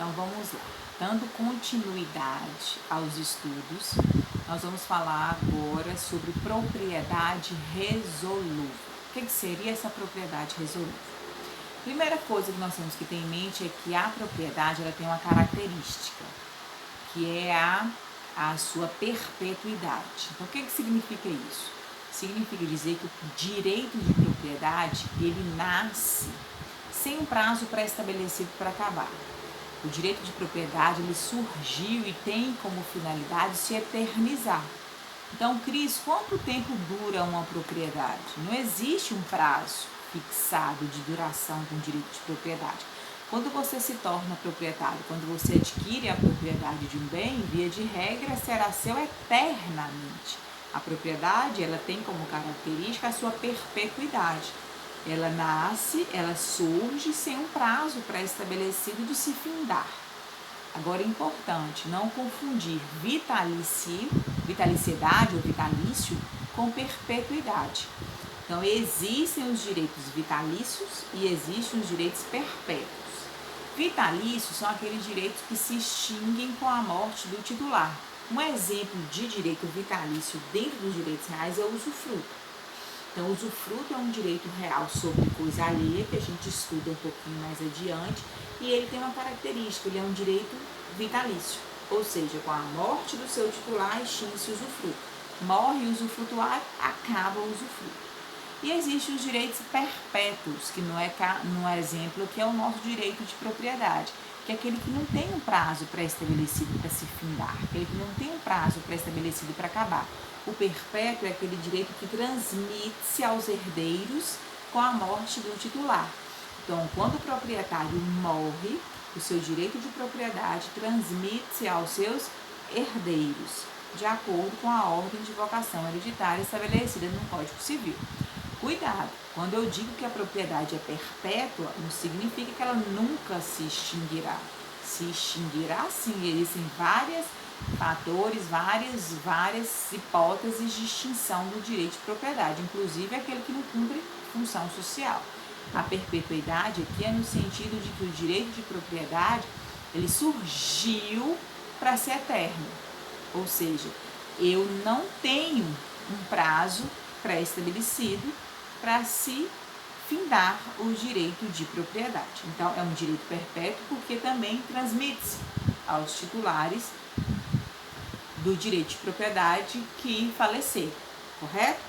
Então vamos lá. Dando continuidade aos estudos, nós vamos falar agora sobre propriedade resolúvel. O que seria essa propriedade resolúvel? Primeira coisa que nós temos que ter em mente é que a propriedade ela tem uma característica, que é a sua perpetuidade. Então o que significa isso? Significa dizer que o direito de propriedade ele nasce sem um prazo pré-estabelecido para acabar. O direito de propriedade ele surgiu e tem como finalidade se eternizar. Então, Cris, quanto tempo dura uma propriedade? Não existe um prazo fixado de duração de um direito de propriedade. Quando você se torna proprietário, quando você adquire a propriedade de um bem, via de regra, será seu eternamente. A propriedade ela tem como característica a sua perpetuidade. Ela nasce, ela surge sem um prazo pré-estabelecido de se findar. Agora é importante não confundir vitaliciedade ou vitalício com perpetuidade. Então existem os direitos vitalícios e existem os direitos perpétuos. Vitalícios são aqueles direitos que se extinguem com a morte do titular. Um exemplo de direito vitalício dentro dos direitos reais é o usufruto. Então, o usufruto é um direito real sobre coisa alheia, que a gente estuda um pouquinho mais adiante, e ele tem uma característica, ele é um direito vitalício, ou seja, com a morte do seu titular, extingue-se o usufruto. Morre o usufrutuário, acaba o usufruto. E existem os direitos perpétuos, que no exemplo, que é o nosso direito de propriedade, que é aquele que não tem um prazo pré-estabelecido para se findar, aquele que não tem um prazo pré-estabelecido para acabar. O perpétuo é aquele direito que transmite-se aos herdeiros com a morte do titular. Então, quando o proprietário morre, o seu direito de propriedade transmite-se aos seus herdeiros, de acordo com a ordem de vocação hereditária estabelecida no Código Civil. Cuidado, quando eu digo que a propriedade é perpétua, não significa que ela nunca se extinguirá. Se extinguirá, sim, existem vários fatores, várias hipóteses de extinção do direito de propriedade, inclusive aquele que não cumpre função social. A perpetuidade aqui é no sentido de que o direito de propriedade ele surgiu para ser eterno, ou seja, eu não tenho um prazo pré-estabelecido para se findar o direito de propriedade. Então, é um direito perpétuo porque também transmite-se aos titulares do direito de propriedade que falecer, correto?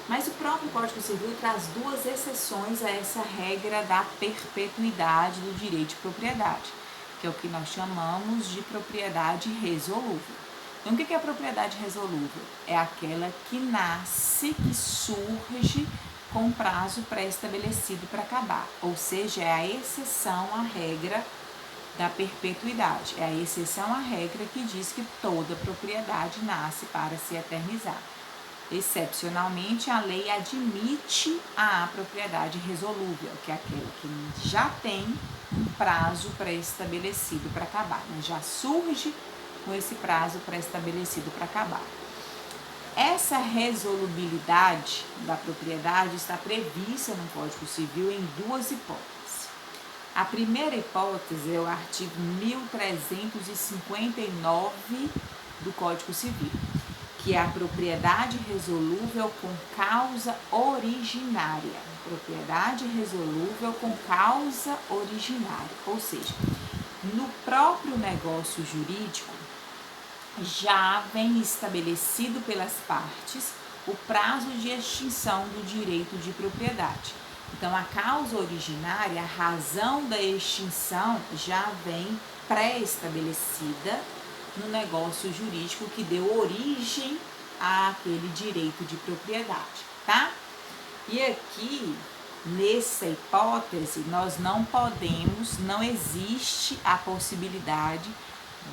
Mas o próprio Código Civil traz duas exceções a essa regra da perpetuidade do direito de propriedade, que é o que nós chamamos de propriedade resolúvel. Então, o que é a propriedade resolúvel? É aquela que nasce, que surge com prazo pré-estabelecido para acabar, ou seja, é a exceção à regra da perpetuidade, é a exceção à regra que diz que toda propriedade nasce para se eternizar. Excepcionalmente, a lei admite a propriedade resolúvel, que é aquela que já tem um prazo pré-estabelecido para acabar, né? Já surge com esse prazo pré-estabelecido para acabar. Essa resolubilidade da propriedade está prevista no Código Civil em duas hipóteses. A primeira hipótese é o artigo 1359 do Código Civil, que é a propriedade resolúvel com causa originária. Propriedade resolúvel com causa originária, ou seja, no próprio negócio jurídico, já vem estabelecido pelas partes o prazo de extinção do direito de propriedade. Então, a causa originária, a razão da extinção, já vem pré-estabelecida no negócio jurídico que deu origem àquele direito de propriedade, tá? E aqui, nessa hipótese, nós não existe a possibilidade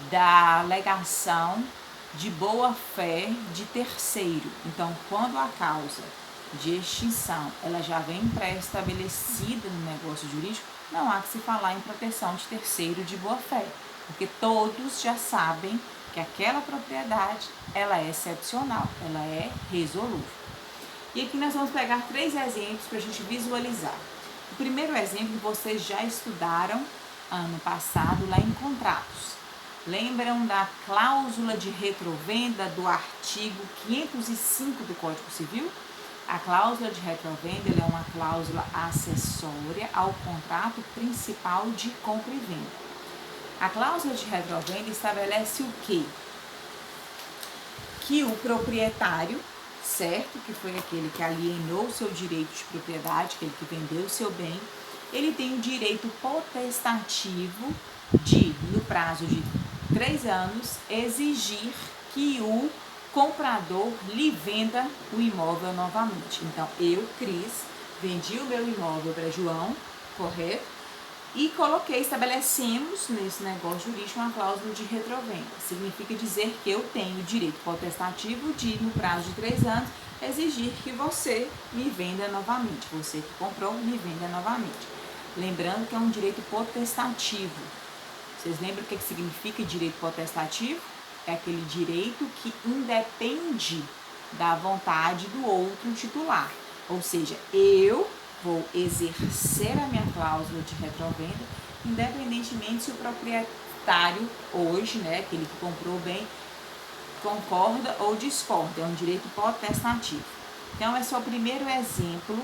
da alegação de boa-fé de terceiro. Então, quando a causa de extinção ela já vem pré-estabelecida no negócio jurídico, não há que se falar em proteção de terceiro de boa-fé, porque todos já sabem que aquela propriedade ela é excepcional, ela é resolúvel. E aqui nós vamos pegar 3 exemplos para a gente visualizar. O primeiro exemplo vocês já estudaram ano passado lá em contratos. Lembram da cláusula de retrovenda do artigo 505 do Código Civil? A cláusula de retrovenda é uma cláusula acessória ao contrato principal de compra e venda. A cláusula de retrovenda estabelece o quê? Que o proprietário, certo? Que foi aquele que alienou o seu direito de propriedade, aquele que vendeu o seu bem, ele tem o direito potestativo de, no prazo de 3 anos, exigir que o comprador lhe venda o imóvel novamente. Então, eu, Cris, vendi o meu imóvel para João, correto? E estabelecemos nesse negócio jurídico uma cláusula de retrovenda. Significa dizer que eu tenho o direito potestativo de, no prazo de 3 anos, exigir que você me venda novamente. Você que comprou, me venda novamente. Lembrando que é um direito potestativo. Vocês lembram o que significa direito potestativo? É aquele direito que independe da vontade do outro titular. Ou seja, eu vou exercer a minha cláusula de retrovenda, independentemente se o proprietário hoje, né, aquele que comprou o bem, concorda ou discorda. É um direito potestativo. Então, esse é o primeiro exemplo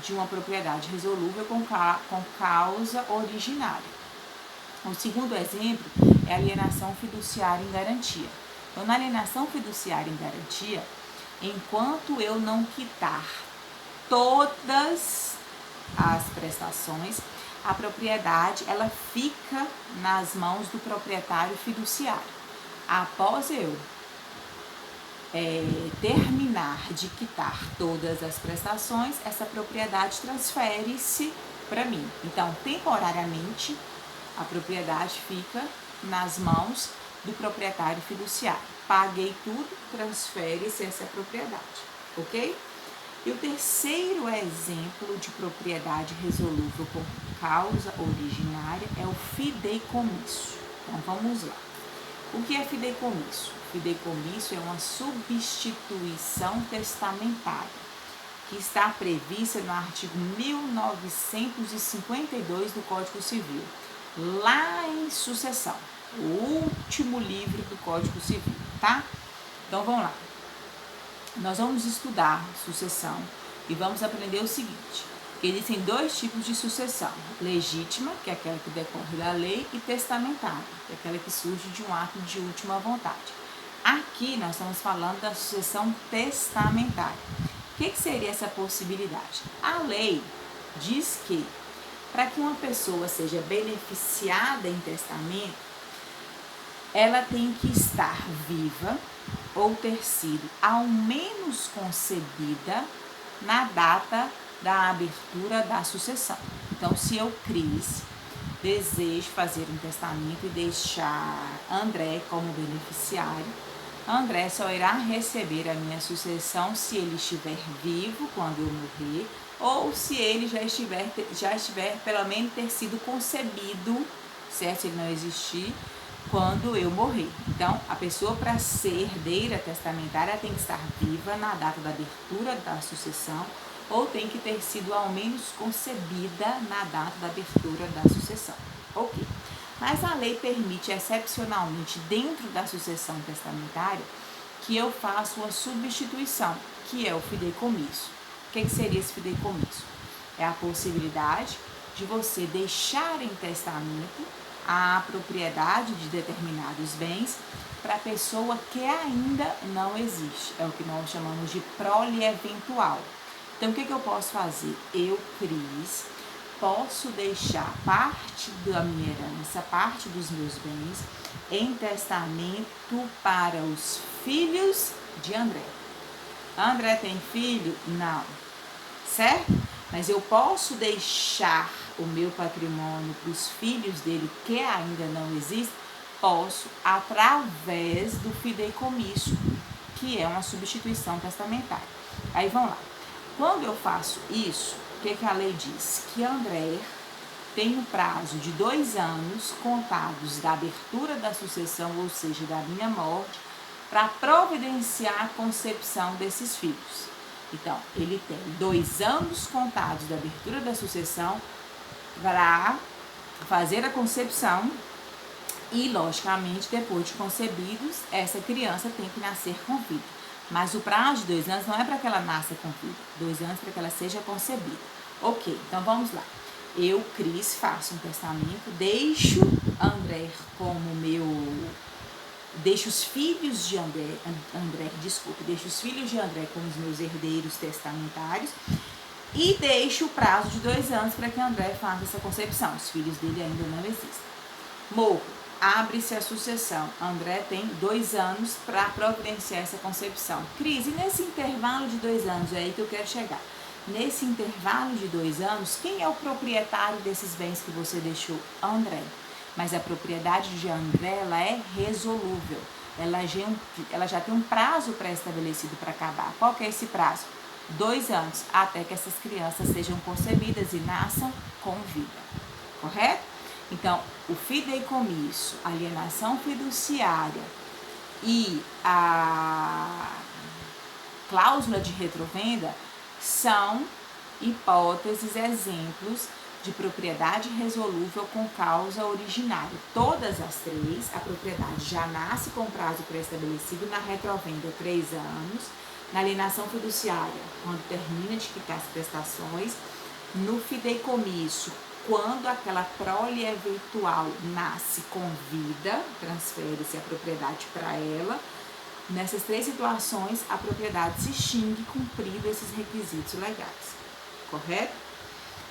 de uma propriedade resolúvel com causa originária. O segundo exemplo é a alienação fiduciária em garantia. Então, na alienação fiduciária em garantia, enquanto eu não quitar todas as prestações, a propriedade ela fica nas mãos do proprietário fiduciário. Após eu terminar de quitar todas as prestações, essa propriedade transfere-se para mim. Então, temporariamente, a propriedade fica nas mãos do proprietário fiduciário. Paguei tudo, transfere-se essa propriedade, ok? E o terceiro exemplo de propriedade resolúvel por causa originária é o fideicomisso. Então, vamos lá. O que é fideicomisso? Fideicomisso é uma substituição testamentária que está prevista no artigo 1952 do Código Civil, lá em sucessão, o último livro do Código Civil, tá? Então, vamos lá. Nós vamos estudar sucessão e vamos aprender o seguinte, que existem 2 tipos de sucessão, legítima, que é aquela que decorre da lei, e testamentária, que é aquela que surge de um ato de última vontade. Aqui nós estamos falando da sucessão testamentária. O que seria essa possibilidade? A lei diz que para que uma pessoa seja beneficiada em testamento, ela tem que estar viva ou ter sido ao menos concebida na data da abertura da sucessão. Então, se eu, Cris, desejo fazer um testamento e deixar André como beneficiário, André só irá receber a minha sucessão se ele estiver vivo quando eu morrer, ou se ele já estiver pelo menos ter sido concebido, certo? Se ele não existir, quando eu morrer. Então, a pessoa, para ser herdeira testamentária, tem que estar viva na data da abertura da sucessão, ou tem que ter sido ao menos concebida na data da abertura da sucessão. Ok. Mas a lei permite, excepcionalmente, dentro da sucessão testamentária, que eu faça uma substituição, que é o fideicomisso. O que seria esse fideicomisso? É a possibilidade de você deixar em testamento a propriedade de determinados bens para a pessoa que ainda não existe. É o que nós chamamos de prole eventual. Então, o que eu posso fazer? Eu, Cris, posso deixar parte da minha herança, parte dos meus bens, em testamento para os filhos de André. André tem filho? Não. Certo? Mas eu posso deixar o meu patrimônio para os filhos dele que ainda não existem? Posso, através do fideicomisso, que é uma substituição testamentária. Aí vamos lá. Quando eu faço isso, o que a lei diz? Que André tem um prazo de 2 anos contados da abertura da sucessão, ou seja, da minha morte, para providenciar a concepção desses filhos. Então, ele tem 2 anos contados da abertura da sucessão para fazer a concepção e, logicamente, depois de concebidos, essa criança tem que nascer com vida. Mas o prazo de 2 anos não é para que ela nasça com vida, 2 anos para que ela seja concebida. Ok, então vamos lá. Eu, Cris, faço um testamento, deixo André como meu... Deixo os filhos de deixo os filhos de André como os meus herdeiros testamentários e deixo o prazo de 2 anos para que André faça essa concepção. Os filhos dele ainda não existem. Morro, abre-se a sucessão. André tem 2 anos para providenciar essa concepção. Cris, e nesse intervalo de 2 anos, é aí que eu quero chegar. Nesse intervalo de 2 anos, quem é o proprietário desses bens que você deixou? André. Mas a propriedade de André, ela é resolúvel. Ela já tem um prazo pré-estabelecido para acabar. Qual que é esse prazo? 2 anos, até que essas crianças sejam concebidas e nasçam com vida. Correto? Então, o fideicomisso, a alienação fiduciária e a cláusula de retrovenda são hipóteses, exemplos de propriedade resolúvel com causa originária. Todas as 3, a propriedade já nasce com prazo pré-estabelecido, na retrovenda 3 anos, na alienação fiduciária, quando termina de quitar as prestações, no fideicomisso, quando aquela prole eventual nasce com vida, transfere-se a propriedade para ela. Nessas 3 situações, a propriedade se extingue cumprido esses requisitos legais, correto?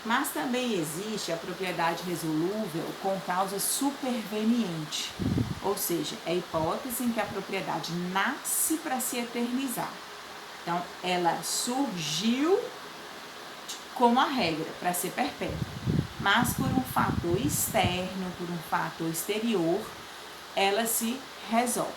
Mas também existe a propriedade resolúvel com causa superveniente, ou seja, é a hipótese em que a propriedade nasce para se eternizar. Então, ela surgiu como a regra, para ser perpétua, mas por um fator externo, por um fator exterior, ela se resolve,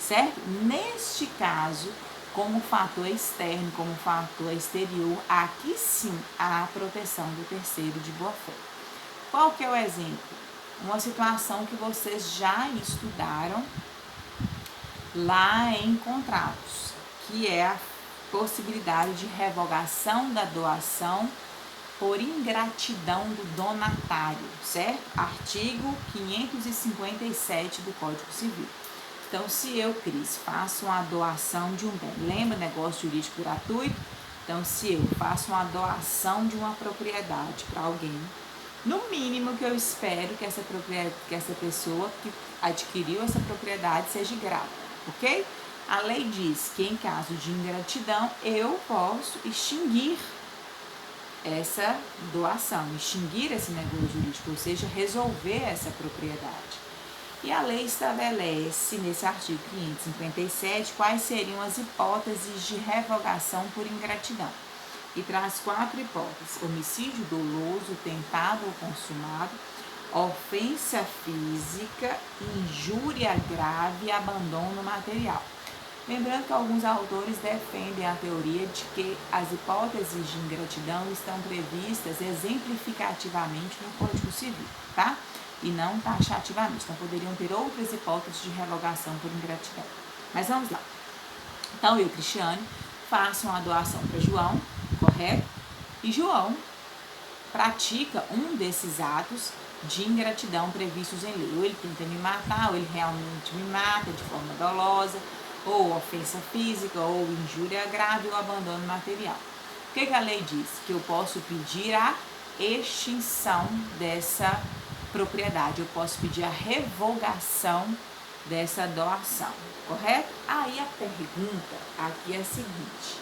certo? Neste caso, como fator externo, como fator exterior, aqui sim há a proteção do terceiro de boa-fé. Qual que é o exemplo? Uma situação que vocês já estudaram lá em contratos, que é a possibilidade de revogação da doação por ingratidão do donatário, certo? Artigo 557 do Código Civil. Então, se eu, Cris, faço uma doação de um bem, lembra negócio jurídico gratuito? Então, se eu faço uma doação de uma propriedade para alguém, no mínimo que eu espero que essa pessoa que adquiriu essa propriedade seja grata, ok? A lei diz que em caso de ingratidão, eu posso extinguir essa doação, extinguir esse negócio jurídico, ou seja, resolver essa propriedade. E a lei estabelece, nesse artigo 557, quais seriam as hipóteses de revogação por ingratidão. E traz 4 hipóteses: homicídio doloso, tentado ou consumado, ofensa física, injúria grave e abandono material. Lembrando que alguns autores defendem a teoria de que as hipóteses de ingratidão estão previstas exemplificativamente no Código Civil, tá? E não taxativamente. Então, poderiam ter outras hipóteses de revogação por ingratidão. Mas vamos lá. Então, eu, Cristiane, faço uma doação para João, correto? E João pratica um desses atos de ingratidão previstos em lei. Ou ele tenta me matar, ou ele realmente me mata de forma dolosa, ou ofensa física, ou injúria grave, ou abandono material. O que a lei diz? Que eu posso pedir a extinção dessa propriedade, eu posso pedir a revogação dessa doação, correto? Aí a pergunta aqui é a seguinte: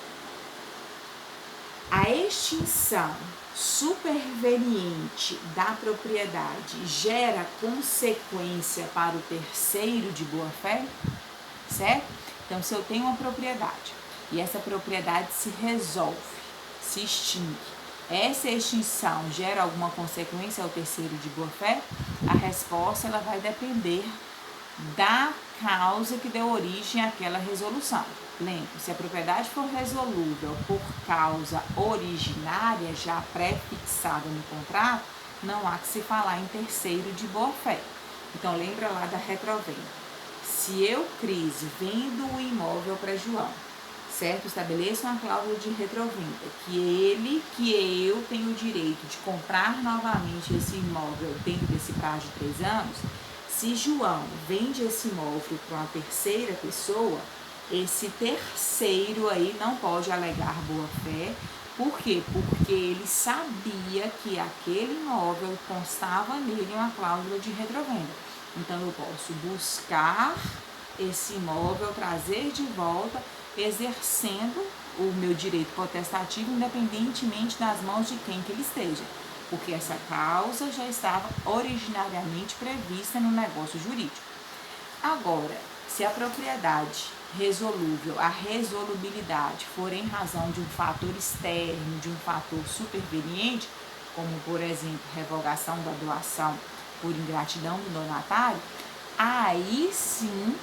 a extinção superveniente da propriedade gera consequência para o terceiro de boa-fé? Certo? Então, se eu tenho uma propriedade e essa propriedade se resolve, se extingue, essa extinção gera alguma consequência ao terceiro de boa-fé? A resposta ela vai depender da causa que deu origem àquela resolução. Lembre, se a propriedade for resolúvel por causa originária, já pré-fixada no contrato, não há que se falar em terceiro de boa-fé. Então, lembra lá da retrovenda. Se eu, Cris, vendo o imóvel para João, certo? Estabeleça uma cláusula de retrovenda, que eu tenho o direito de comprar novamente esse imóvel dentro desse prazo de 3 anos. Se João vende esse imóvel para uma terceira pessoa, esse terceiro aí não pode alegar boa-fé. Por quê? Porque ele sabia que aquele imóvel constava nele uma cláusula de retrovenda. Então, eu posso buscar esse imóvel, trazer de volta, exercendo o meu direito potestativo, independentemente das mãos de quem que ele esteja. Porque essa causa já estava originariamente prevista no negócio jurídico. Agora, se a propriedade resolúvel, a resolubilidade, for em razão de um fator externo, de um fator superveniente, como, por exemplo, revogação da doação por ingratidão do donatário, aí sim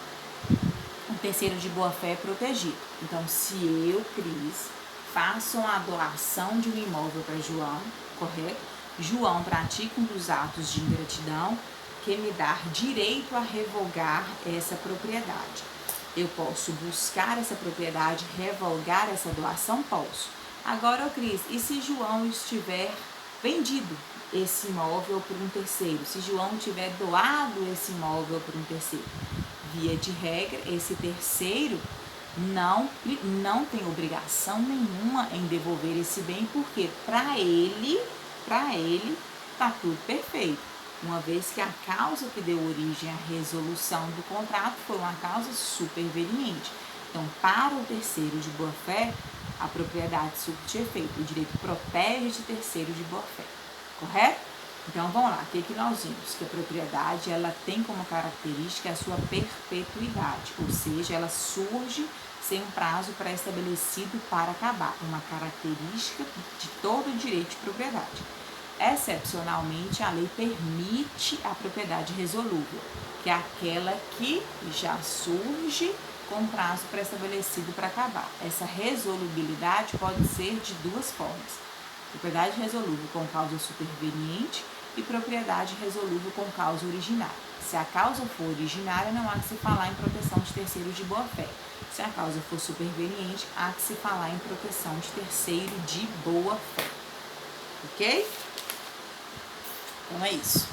o terceiro de boa-fé é protegido. Então, se eu, Cris, faço a doação de um imóvel para João, correto? João pratica um dos atos de ingratidão que me dá direito a revogar essa propriedade. Eu posso buscar essa propriedade, revogar essa doação? Posso. Agora, Cris, e se João estiver vendido esse imóvel por um terceiro? Se João tiver doado esse imóvel por um terceiro? Via de regra, esse terceiro não tem obrigação nenhuma em devolver esse bem, porque para ele está tudo perfeito, uma vez que a causa que deu origem à resolução do contrato foi uma causa superveniente. Então, para o terceiro de boa-fé, a propriedade surte efeito, o direito protege esse terceiro de boa-fé, correto? Então, vamos lá, o que nós vimos? Que a propriedade, ela tem como característica a sua perpetuidade, ou seja, ela surge sem um prazo pré-estabelecido para acabar, uma característica de todo o direito de propriedade. Excepcionalmente, a lei permite a propriedade resolúvel, que é aquela que já surge com prazo pré-estabelecido para acabar. Essa resolubilidade pode ser de duas formas: propriedade resolúvel com causa superveniente e propriedade resolúvel com causa originária. Se a causa for originária, não há que se falar em proteção de terceiro de boa-fé. Se a causa for superveniente, há que se falar em proteção de terceiro de boa-fé. Ok? Então é isso.